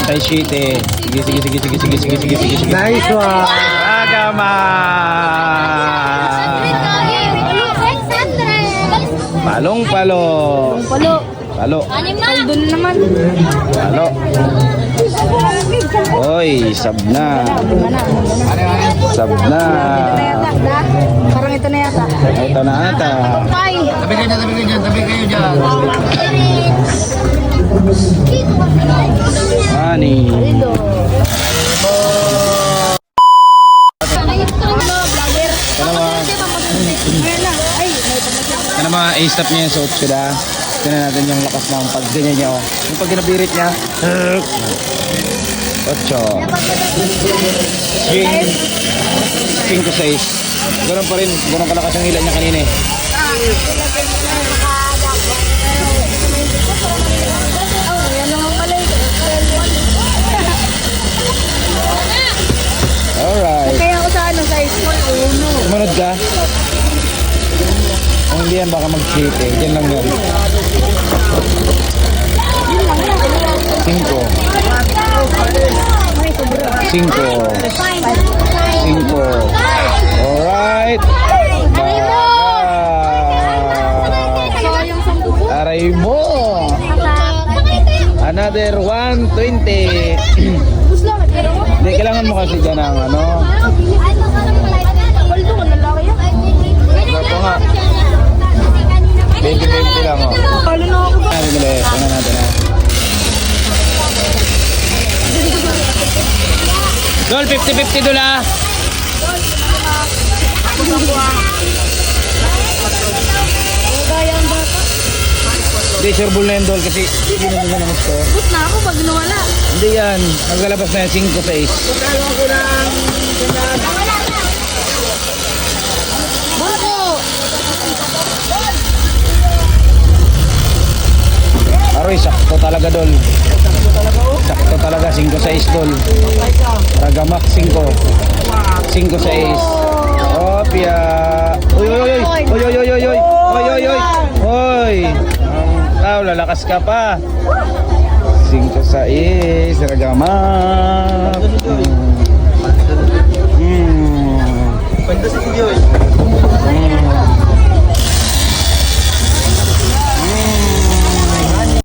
Size sheet eh. Sige. Nice one. Agama. Palong-palong. Palo. Doon naman. Palo. Oy, sab na. Sab na. Parang ito na yata. Ito na ata. Tabi kayo dyan. Ani. Ano mga A-stop niya yung suot sila. Tignan natin yung lakas ng pagganyan niya. Oh. Yung pag ginabirit niya. 8. 5, 6. Ganun pa rin. Ganun kalakas yung hila niya kanina eh. Alright. Kaya ako sa ano, size small, Sumunod ka. Kung hindi yan baka mag-cheat eh. Diyan lang yan. 5. Alright. Aray mo. Another 120. Hindi, kailangan mo kasi dyan ang ano. Ito nga. 20 lang oh. Tingnan natin ha. Dol, 50-50 doon ah. Hindi, sure bull na yan Dol kasi hindi na naman ang gusto. But na ako pag nawala. Hindi yan. Naglalabas na yan 5-6. Aroy, sakto talaga Dol. Sakto talaga 5-6 Dol. Ragamak 5. 5-6. Opya. Uy. Lalakas ka pa. 5-6. Ragamak.